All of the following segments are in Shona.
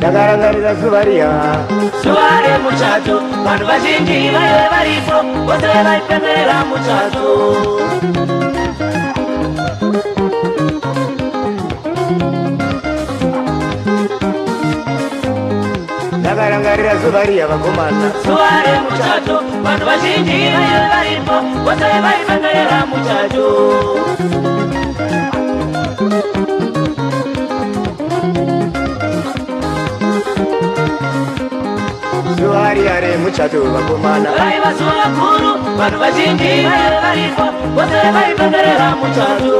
ndakarangarira zuva riya zuva remuchato vanhu vazhinji vaive varipo vose vaipemberera muchato ndakarangarira zuva riya vakomana zuva remuchato vanhu vazhinji vaive varipo vose vaipemberera muchato zuva riya remuchato vakomana vaiva zuva guru vanhu vazhinji vaive varipo vose vaipemberera muchato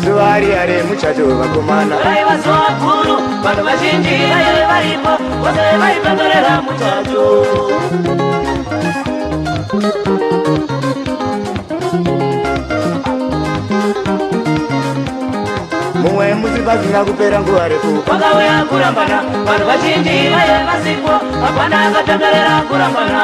zuva riya remuchato vakomana vaiva zuva guru vanhu vazhinji vaive varipo vose vaipemberera muchato mumwe musi pasina kupera nguva refu vakauya kurambana vanhu vazhinji vaive vasipo hapana akapemberera kurambana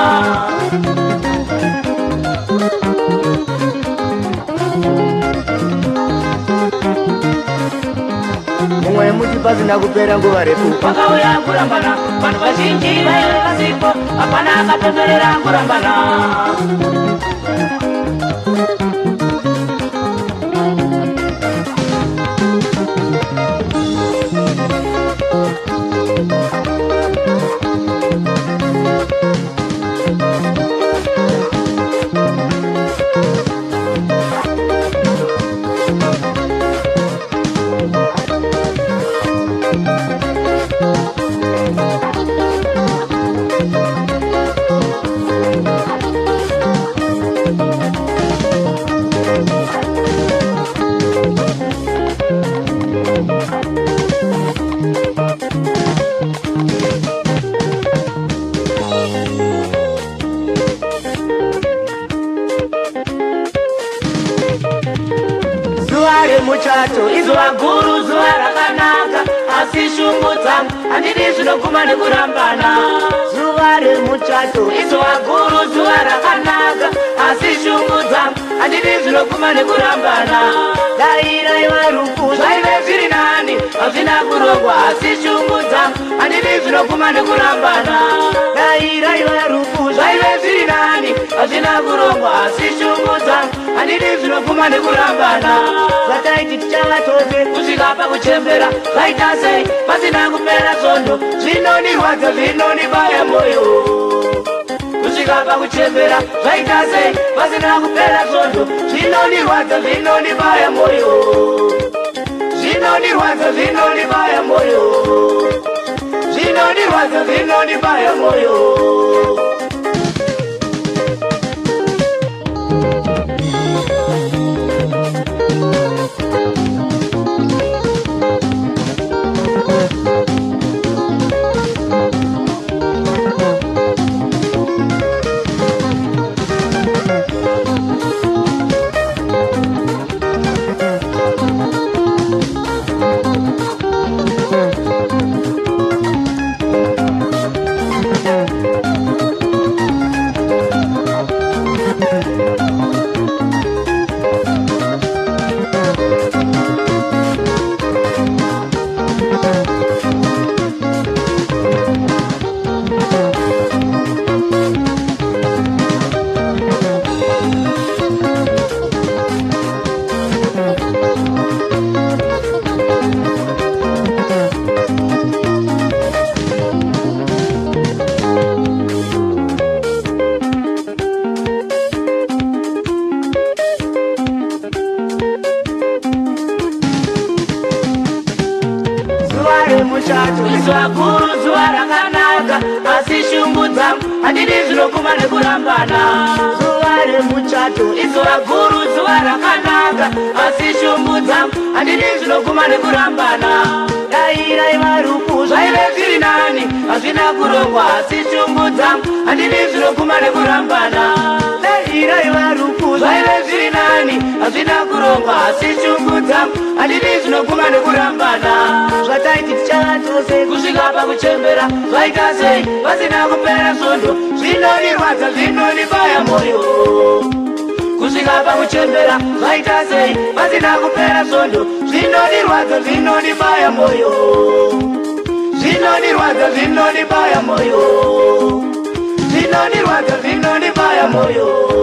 mumwe musi pasina kupera nguva refu vakauya kurambana vanhu vazhinji vaive vasipo hapana akapemberera kurambana zuva remuchato izuva guru zuva rakanaka asi shungu dzangu handidi zvinoguma nekurambana zuva remuchato izuva guru zuva rakanaka asi shungu dzangu handidi zvinoguma nekurambana dairai varufu zvaive zviri nani hazvina kurongwa asi shungu dzangu handidi zvinoguma nekurambana dairai varufu zvaive zviri nani hazvina kurongwa asi shungu dzangu handidi zvinoguma nekurambana zvataiti tichava tose kusvika pakuchembera zvaita sei pasina kupera svondo zvinonirwadza zvinonibaya moyo kusvika pakuchembera zvaita sei pasina kupera svondo zvinonirwadza zvinonibaya moyo zvinonirwadza zvinonibaya moyo zvinonirwadza zvinonibaya moyo izuva guru zuva rakanaka asi shungu dzangu handidi zvinoguma nekurambana zuva remuchato izuva guru zuva rakanaka asi shungu dzangu handidi zvinoguma nekurambana dairai varufu zvaive zviri nani hazvina kurongwa asi shungu dzangu handidi zvinoguma nekurambana dairai varufu zvaive zviri nani hazvina kurongwa asi shungu dzangu handidi zvinoguma nekurambana zvataiti tichava tose kusvika pakuchembera zvaita sei pasina kupera svondo zvinonirwadza zvinonibaya moyo kusvika pakuchembera zvaita sei pasina kupera svondo. Zvinondirwadza zvinondibaya moyo, zvinondirwadza zvinondibaya moyo, zvinondirwadza zvinondibaya moyo.